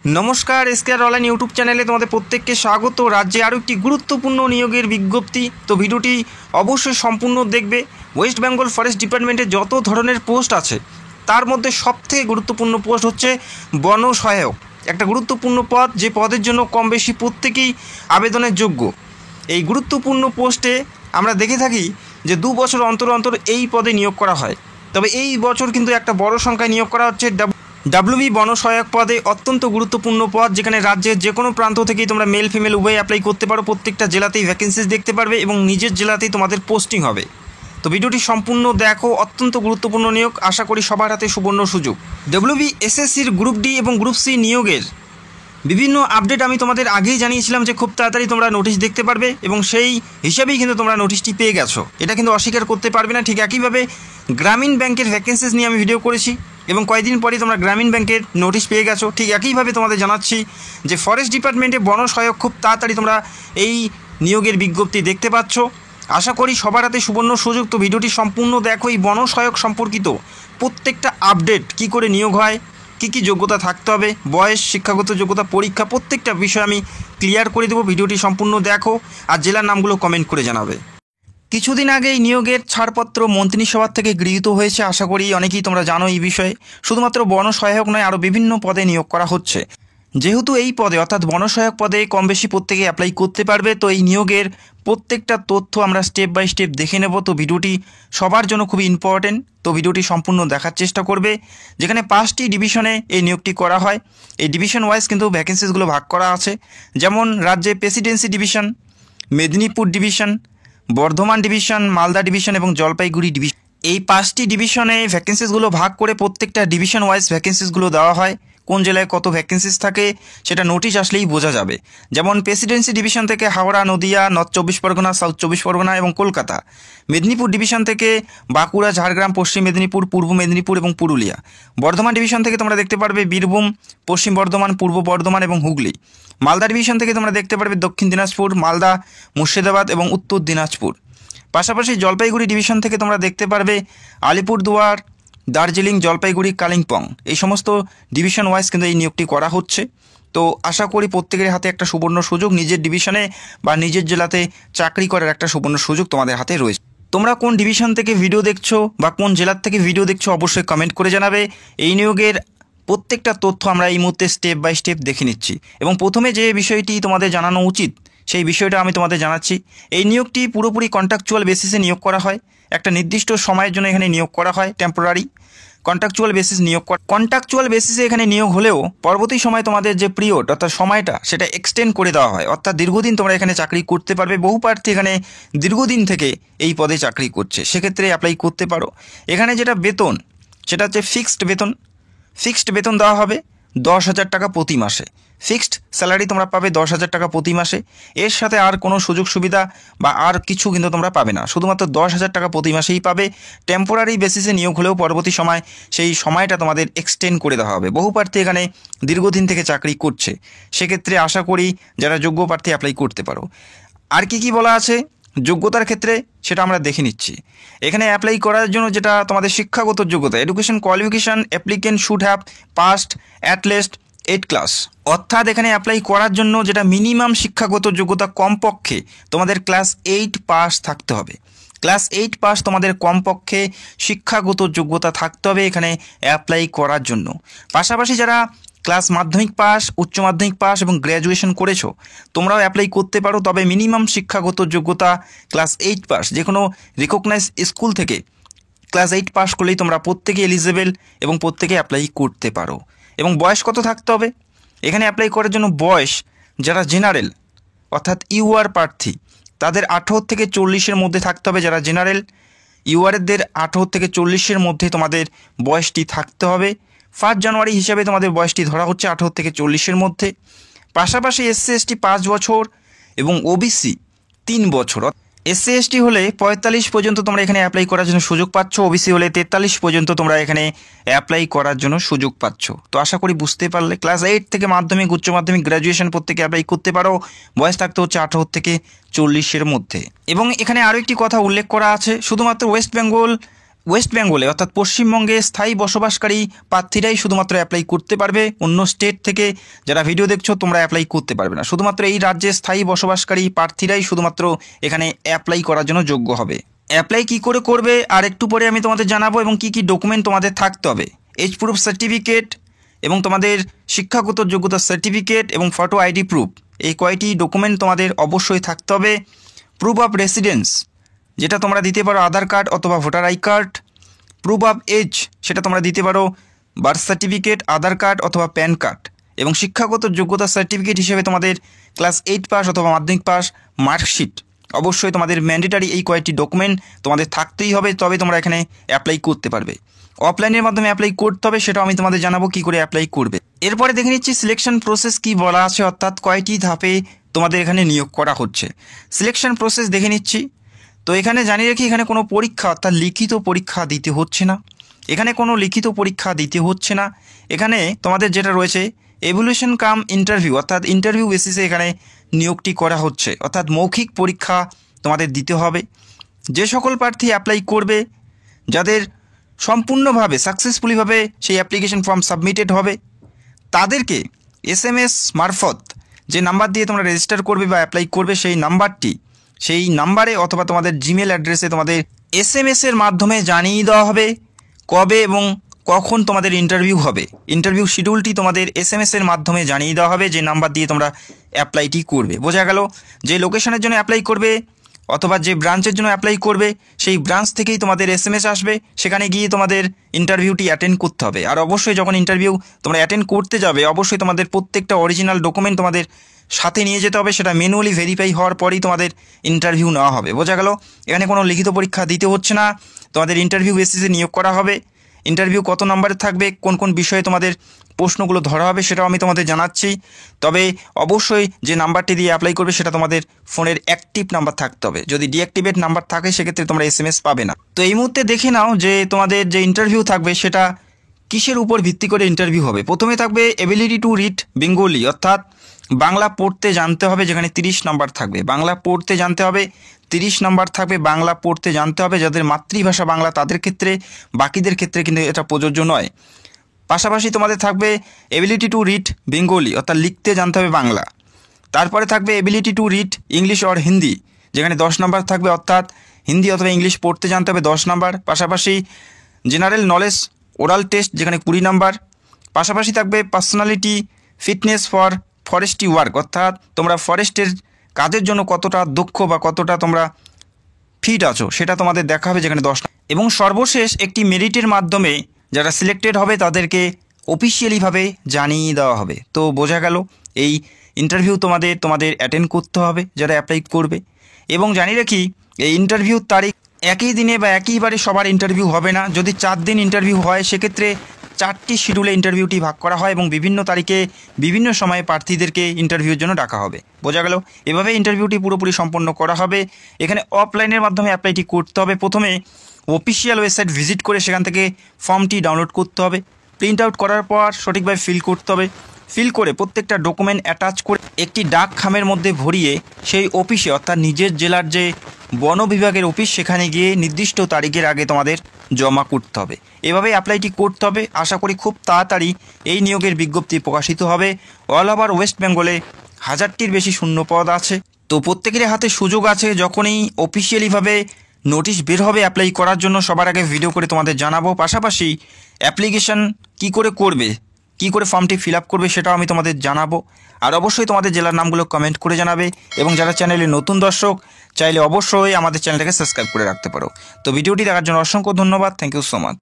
नमस्कार SKR online YouTube चैनले तुम्हारे प्रत्येक के स्वागत। राज्य आरो एक गुरुत्वपूर्ण नियोगेर विज्ञप्ति। तो भिडियोटी अवश्य सम्पूर्ण देखबे। वेस्ट बेंगल फरेस्ट डिपार्टमेंटे যত ধরনের পোস্ট আছে তার মধ্যে সবথেকে গুরুত্বপূর্ণ পোস্ট হচ্ছে বন সহায়ক। একটা গুরুত্বপূর্ণ পদ, যে পদের জন্য কম বেশি প্রত্যেকেই আবেদনের যোগ্য। এই গুরুত্বপূর্ণ পোস্টে আমরা দেখে থাকি যে 2 বছর অন্তর অন্তর এই পদে নিয়োগ করা হয়। তবে এই বছর কিন্তু একটা বড় সংখ্যায় নিয়োগ করা হচ্ছে ডাব্লিউবি বন সহায়ক পদে। অত্যন্ত গুরুত্বপূর্ণ পদ, যেখানে রাজ্যের যে কোনো প্রান্ত থেকেই তোমরা মেল ফিমেল উভয় অ্যাপ্লাই করতে পারো। প্রত্যেকটা জেলাতেই ভ্যাকেন্সিজ দেখতে পারবে এবং নিজের জেলাতেই তোমাদের পোস্টিং হবে। তো ভিডিওটি সম্পূর্ণ দেখো। অত্যন্ত গুরুত্বপূর্ণ নিয়োগ, আশা করি সবার হাতে সুবর্ণ সুযোগ। ডাব্লিউবি এসএসসির গ্রুপ ডি এবং গ্রুপ সি নিয়োগের বিভিন্ন আপডেট আমি তোমাদের আগেই জানিয়েছিলাম যে খুব তাড়াতাড়ি তোমরা নোটিশ দেখতে পারবে এবং সেই হিসাবেই কিন্তু তোমরা নোটিশটি পেয়ে গেছো। এটা কিন্তু অস্বীকার করতে পারবে না। ঠিক একইভাবে গ্রামীণ ব্যাংকের ভ্যাকেন্সিজ নিয়ে আমি ভিডিও করেছি এবং কয়েকদিন পরেই তোমরা গ্রামীণ ব্যাংকের নোটিশ পেয়ে গেছো। ঠিক একইভাবে তোমাদের জানাচ্ছি যে ফরেস্ট ডিপার্টমেন্টে বন সহায়ক খুব তাড়াতাড়ি তোমরা এই নিয়োগের বিজ্ঞপ্তি দেখতে পাচ্ছ। আশা করি সবার হাতে সুবর্ণ সুযোগ। তো ভিডিওটি সম্পূর্ণ দেখো। এই বন সহায়ক সম্পর্কিত প্রত্যেকটা আপডেট, কি করে নিয়োগ হয়, কি যোগ্যতা থাকতে হবে, বয়স, শিক্ষাগত যোগ্যতা, পরীক্ষা, প্রত্যেকটা বিষয় আমি ক্লিয়ার করে দেবো। ভিডিওটি সম্পূর্ণ দেখো আর জেলার নামগুলো কমেন্ট করে জানাবে। কিছুদিন আগে এই নিয়োগের ছাড়পত্র মন্ত্রিসভা থেকে গৃহীত হয়েছে। আশা করি অনেকেই তোমরা জানো এই বিষয়ে। শুধুমাত্র বন সহায়ক নয়, আরও বিভিন্ন পদে নিয়োগ করা হচ্ছে। যেহেতু এই পদে অর্থাৎ বন সহায়ক পদে কম বেশি প্রত্যেকে অ্যাপ্লাই করতে পারবে, তো এই নিয়োগের প্রত্যেকটা তথ্য আমরা স্টেপ বাই স্টেপ দেখে নেব। তো ভিডিওটি সবার জন্য খুবই ইম্পর্টেন্ট। তো ভিডিওটি সম্পূর্ণ দেখার চেষ্টা করবে। যেখানে 5টি ডিভিশনে এই নিয়োগটি করা হয়। এই ডিভিশন ওয়াইজ কিন্তু ভ্যাকেন্সিসগুলো ভাগ করা আছে। যেমন রাজ্যে Presidency division, Medinipur division, Bardhaman division, Malda division এবং জলপাইগুড়ি ডিভিশন। এই 5টি ডিভিশনে ভ্যাকেন্সিসগুলো ভাগ করে প্রত্যেকটা ডিভিশন ওয়াইজ ভ্যাকেন্সিসগুলো দেওয়া হয়। কোন জেলায় কত ভ্যাকেন্সিস থাকে সেটা নোটিশ আসলেই বোঝা যাবে। যেমন প্রেসিডেন্সি ডিভিশন থেকে হাওড়া, নদিয়া, নর্থ 24 পরগনা, সাউথ 24 পরগনা এবং কলকাতা। মেদিনীপুর ডিভিশন থেকে বাঁকুড়া, ঝাড়গ্রাম, পশ্চিম মেদিনীপুর, পূর্ব মেদিনীপুর এবং পুরুলিয়া। বর্ধমান ডিভিশন থেকে তোমরা দেখতে পারবে বীরভূম, পশ্চিম বর্ধমান, পূর্ব বর্ধমান এবং হুগলি। মালদা ডিভিশন থেকে তোমরা দেখতে পারবে দক্ষিণ দিনাজপুর, মালদা, মুর্শিদাবাদ এবং উত্তর দিনাজপুর। পাশাপাশি জলপাইগুড়ি ডিভিশন থেকে তোমরা দেখতে পারবে আলিপুরদুয়ার, দার্জিলিং, জলপাইগুড়ি, কালিম্পং। এই সমস্ত ডিভিশন ওয়াইজ কিন্তু এই নিয়োগটি করা হচ্ছে। তো আশা করি প্রত্যেকের হাতে একটা সুবর্ণ সুযোগ, নিজের ডিভিশনে বা নিজের জেলাতে চাকরি করার একটা সুবর্ণ সুযোগ তোমাদের হাতে রয়েছে। তোমরা কোন ডিভিশন থেকে ভিডিও দেখছো বা কোন জেলার থেকে ভিডিও দেখছো অবশ্যই কমেন্ট করে জানাবে। এই নিয়োগের প্রত্যেকটা তথ্য আমরা এই মুহূর্তে স্টেপ বাই স্টেপ দেখে নিচ্ছি এবং প্রথমে যে বিষয়টি তোমাদের জানানো উচিত সেই বিষয়টা আমি তোমাদের জানাচ্ছি। এই নিয়োগটি পুরোপুরি কন্ট্রাকচুয়াল বেসিসে নিয়োগ করা হয়। একটা নির্দিষ্ট সময়ের জন্য এখানে নিয়োগ করা হয়। টেম্পোরারি কন্ট্রাকচুয়াল বেসিস নিয়োগ করা। কন্ট্রাকচুয়াল বেসিসে এখানে নিয়োগ হলেও পরবর্তী সময় তোমাদের যে পিরিয়ড অর্থাৎ সময়টা সেটা এক্সটেন্ড করে দেওয়া হয়। অর্থাৎ দীর্ঘদিন তোমরা এখানে চাকরি করতে পারবে। বহু প্রার্থী এখানে দীর্ঘদিন থেকে এই পদে চাকরি করছে, সেক্ষেত্রে অ্যাপ্লাই করতে পারো। এখানে যেটা বেতন সেটা হচ্ছে ফিক্সড বেতন দেওয়া হবে 10,000 টাকা প্রতি মাসে। ফিক্সড স্যালারি তোমরা পাবে 10,000 টাকা প্রতি মাসে। এর সাথে আর কোনো সুযোগ সুবিধা বা আর কিছু কিন্তু তোমরা পাবে না, শুধুমাত্র 10,000 টাকা প্রতি মাসেই পাবে। টেম্পোরারি বেসিসে নিয়োগ হলেও পরবর্তী সময় সেই সময়টা তোমাদের এক্সটেন্ড করে দেওয়া হবে। বহু প্রার্থী এখানে দীর্ঘদিন থেকে চাকরি করছে, সেক্ষেত্রে আশা করি যারা যোগ্য প্রার্থী অ্যাপ্লাই করতে পারো। আর কি বলা আছে যোগ্যতার ক্ষেত্রে সেটা আমরা দেখে নিচ্ছি। এখানে অ্যাপ্লাই করার জন্য যেটা তোমাদের শিক্ষাগত যোগ্যতা, education qualification, applicant should have passed at least 8 class. অর্থাৎ এখানে অ্যাপ্লাই করার জন্য যেটা মিনিমাম শিক্ষাগত যোগ্যতা কমপক্ষে তোমাদের ক্লাস 8 পাস থাকতে হবে। ক্লাস 8 পাস তোমাদের কমপক্ষে শিক্ষাগত যোগ্যতা থাকতে হবে এখানে অ্যাপ্লাই করার জন্য। পাশাপাশি যারা ক্লাস মাধ্যমিক পাস, উচ্চ মাধ্যমিক পাস এবং গ্র্যাজুয়েশন করেছো তোমরাও অ্যাপ্লাই করতে পারো। তবে মিনিমাম শিক্ষাগত যোগ্যতা ক্লাস 8 পাস। যে কোনো রিকগনাইজ স্কুল থেকে ক্লাস 8 পাস করলেই তোমরা প্রত্যেকে এলিজেবল এবং প্রত্যেকে অ্যাপ্লাই করতে পারো। এবং বয়স কত থাকতে হবে এখানে অ্যাপ্লাই করার জন্য? বয়স যারা জেনারেল অর্থাৎ ইউআর প্রার্থী তাদের 18 থেকে 40-এর মধ্যে থাকতে হবে। যারা জেনারেল ইউআরদের 18 থেকে 40-এর মধ্যে তোমাদের বয়সটি থাকতে হবে। 1 জানুয়ারি হিসাবে তোমাদের বয়সটি ধরা হচ্ছে 18 থেকে 40-এর মধ্যে। পাশাপাশি এসসি এসটি 5 বছর এবং ওবিসি 3 বছর। এসসি এসটি হলে 45 পর্যন্ত তোমরা এখানে অ্যাপ্লাই করার জন্য সুযোগ পাচ্ছ। ওবিসি হলে 43 পর্যন্ত তোমরা এখানে অ্যাপ্লাই করার জন্য সুযোগ পাচ্ছ। তো আশা করি বুঝতে পারলে। ক্লাস 8 থেকে মাধ্যমিক, উচ্চ মাধ্যমিক, গ্র্যাজুয়েশন প্রত্যেকে অ্যাপ্লাই করতে পারো। বয়স থাকতে হচ্ছে 18 থেকে 40-এর মধ্যে। এবং এখানে আরও একটি কথা উল্লেখ করা আছে, শুধুমাত্র ওয়েস্ট বেঙ্গল ওয়েস্ট বেঙ্গলে অর্থাৎ পশ্চিমবঙ্গে স্থায়ী বসবাসকারী প্রার্থীরাই শুধুমাত্র অ্যাপ্লাই করতে পারবে। অন্য স্টেট থেকে যারা ভিডিও দেখছো তোমরা অ্যাপ্লাই করতে পারবে না। শুধুমাত্র এই রাজ্যে স্থায়ী বসবাসকারী প্রার্থীরাই শুধুমাত্র এখানে অ্যাপ্লাই করার জন্য যোগ্য হবে। অ্যাপ্লাই কী করে করবে আর একটু পরে আমি তোমাদের জানাবো, এবং কী কী ডকুমেন্ট তোমাদের থাকতে হবে। এজ প্রুফ সার্টিফিকেট এবং তোমাদের শিক্ষাগত যোগ্যতা সার্টিফিকেট এবং ফটো আইডি প্রুফ, এই কয়টি ডকুমেন্ট তোমাদের অবশ্যই থাকতে হবে। প্রুফ অফ রেসিডেন্স, যেটা তোমরা দিতে পারো আধার কার্ড অথবা voter I card. Proof of age, সেটা তোমরা দিতে পারো বার্থ সার্টিফিকেট, আধার কার্ড অথবা প্যান কার্ড। এবং শিক্ষাগত যোগ্যতা সার্টিফিকেট হিসেবে তোমাদের ক্লাস 8 পাস অথবা মাধ্যমিক পাস মার্কশিট, অবশ্যই তোমাদের ম্যান্ডেটারি এই কয়েকটি ডকুমেন্ট তোমাদের থাকতেই হবে, তবে তোমরা এখানে অ্যাপ্লাই করতে পারবে। অফলাইনের মাধ্যমে অ্যাপ্লাই করতে হবে, সেটাও আমি তোমাদের জানাবো কী করে অ্যাপ্লাই করবে। এরপরে দেখে নিচ্ছি সিলেকশন প্রসেস কি বলা আছে, অর্থাৎ কয়টি ধাপে তোমাদের এখানে নিয়োগ করা হচ্ছে। সিলেকশন প্রসেস দেখে নিচ্ছি। তো এখানে জানিয়ে রাখি, এখানে কোনো পরীক্ষা অর্থাৎ লিখিত পরীক্ষা দিতে হচ্ছে না। এখানে কোনো লিখিত পরীক্ষা দিতে হচ্ছে না। এখানে তোমাদের যেটা রয়েছে এভ্যালুয়েশন কাম ইন্টারভিউ, অর্থাৎ ইন্টারভিউ বেসিসে এখানে নিয়োগটি করা হচ্ছে, অর্থাৎ মৌখিক পরীক্ষা তোমাদের দিতে হবে। যে সকল প্রার্থী অ্যাপ্লাই করবে, যাদের সম্পূর্ণভাবে সাকসেসফুলিভাবে সেই অ্যাপ্লিকেশন ফর্ম সাবমিটেড হবে, তাদেরকে SMS মারফত যে নাম্বার দিয়ে তোমরা রেজিস্টার করবে বা অ্যাপ্লাই করবে, সেই নাম্বারে অথবা তোমাদের জিমেল অ্যাড্রেসে তোমাদের SMS এর মাধ্যমে জানিয়ে দেওয়া হবে কবে এবং কখন তোমাদের ইন্টারভিউ হবে। ইন্টারভিউ শিডিউলটি তোমাদের SMS এর মাধ্যমে জানিয়ে দেওয়া হবে, যে নাম্বার দিয়ে তোমরা অ্যাপ্লাইটি করবে। বোঝা গেল? যে লোকেশনের জন্য অ্যাপ্লাই করবে অথবা যে ব্রাঞ্চের জন্য অ্যাপ্লাই করবে, সেই ব্রাঞ্চ থেকেই তোমাদের SMS আসবে, সেখানে গিয়ে তোমাদের ইন্টারভিউটি অ্যাটেন্ড করতে হবে। আর অবশ্যই যখন ইন্টারভিউ তোমরা অ্যাটেন্ড করতে যাবে, অবশ্যই তোমাদের প্রত্যেকটা অরিজিনাল ডকুমেন্ট তোমাদের সাথে নিয়ে যেতে হবে, সেটা ম্যানুয়ালি ভেরিফাই হওয়ার পরেই তোমাদের ইন্টারভিউ নেওয়া হবে। বোঝা গেল? এখানে কোনো লিখিত পরীক্ষা দিতে হচ্ছে না, তোমাদের ইন্টারভিউ বেসিসে নিয়োগ করা হবে। ইন্টারভিউ কত নম্বরে থাকবে, কোন কোন বিষয়ে তোমাদের প্রশ্নগুলো ধরা হবে, সেটাও আমি তোমাদের জানাচ্ছি। তবে অবশ্যই যে নাম্বারটি দিয়ে অ্যাপ্লাই করবে সেটা তোমাদের ফোনের অ্যাক্টিভ নাম্বার থাকতে হবে। যদি ডিঅ্যাক্টিভেট নাম্বার থাকে সেক্ষেত্রে তোমরা SMS পাবে না। তো এই মুহূর্তে দেখে নাও যে তোমাদের যে ইন্টারভিউ থাকবে সেটা কিসের উপর ভিত্তি করে ইন্টারভিউ হবে। প্রথমে থাকবে এবিলিটি টু রিড বেঙ্গলি, অর্থাৎ বাংলা পড়তে জানতে হবে, যেখানে 30 নাম্বার থাকবে। বাংলা পড়তে জানতে হবে, 30 নাম্বার থাকবে। বাংলা পড়তে জানতে হবে যাদের মাতৃভাষা বাংলা তাদের ক্ষেত্রে, বাকিদের ক্ষেত্রে কিন্তু এটা প্রযোজ্য নয়। পাশাপাশি তোমাদের থাকবে এবিলিটি টু রিড বেঙ্গলি, অর্থাৎ লিখতে জানতে হবে বাংলা। তারপরে থাকবে ability to read English or Hindi, যেখানে 10 নাম্বার থাকবে, অর্থাৎ হিন্দি অথবা ইংলিশ পড়তে জানতে হবে 10 নাম্বার। পাশাপাশি জেনারেল নলেজ ওরাল টেস্ট, যেখানে 20 নাম্বার। পাশাপাশি থাকবে personality fitness for forestry work, অর্থাৎ তোমরা ফরেস্টের কাজের জন্য কতটা দক্ষ বা কতটা তোমরা ফিট আছো সেটা তোমাদের দেখা হবে, যেখানে 10। এবং সর্বশেষ একটি মেরিটের মাধ্যমে যারা সিলেক্টেড হবে তাদেরকে অফিসিয়ালিভাবে জানিয়ে দেওয়া হবে। তো বোঝা গেল, এই ইন্টারভিউ তোমাদের অ্যাটেন্ড করতে হবে যারা অ্যাপ্লাই করবে। এবং জানিয়ে রাখি, এই ইন্টারভিউর তারিখ একই দিনে বা একইবারে সবার ইন্টারভিউ হবে না। যদি 4 দিন ইন্টারভিউ হয়, সেক্ষেত্রে 4টি শিডিউলে ইন্টারভিউটি ভাগ করা হয় এবং বিভিন্ন তারিখে বিভিন্ন সময়ে প্রার্থীদেরকে ইন্টারভিউর জন্য ডাকা হবে। বোঝা গেল? এভাবে ইন্টারভিউটি পুরোপুরি সম্পন্ন করা হবে। এখানে অফলাইনের মাধ্যমে অ্যাপ্লাইটি করতে হবে। প্রথমে অফিসিয়াল ওয়েবসাইট ভিজিট করে সেখান থেকে ফর্মটি ডাউনলোড করতে হবে। প্রিন্ট আউট করার পর সঠিকভাবে ফিল করতে হবে। ফিল করে প্রত্যেকটা ডকুমেন্ট অ্যাটাচ করে একটি ডাক খামের মধ্যে ভরিয়ে সেই অফিসে, অর্থাৎ নিজের জেলার যে বন বিভাগের অফিস, সেখানে গিয়ে নির্দিষ্ট তারিখের আগে তোমাদের জমা করতে হবে। এভাবে অ্যাপ্লাইটি করতে হবে। আশা করি খুব তাড়াতাড়ি এই নিয়োগের বিজ্ঞপ্তি প্রকাশিত হবে। অল ওভার ওয়েস্ট বেঙ্গলে 1000টির বেশি শূন্য পদ আছে। তো প্রত্যেকের হাতে সুযোগ আছে। যখনই অফিসিয়ালিভাবে নোটিশ বের হবে অ্যাপ্লাই করার জন্য, সবার আগে ভিডিও করে তোমাদের জানাবো। পাশাপাশি অ্যাপ্লিকেশন কী করে করবে, কী করে ফর্মটি ফিল আপ করবে, সেটাও আমি তোমাদের জানাবো। আর অবশ্যই তোমাদের জেলার নামগুলো কমেন্ট করে জানাবে। এবং যারা চ্যানেলে নতুন দর্শক, চাইলে অবশ্যই আমাদের চ্যানেলটাকে সাবস্ক্রাইব করে রাখতে পারো। তো ভিডিওটি দেখার জন্য অসংখ্য ধন্যবাদ। Thank you so much.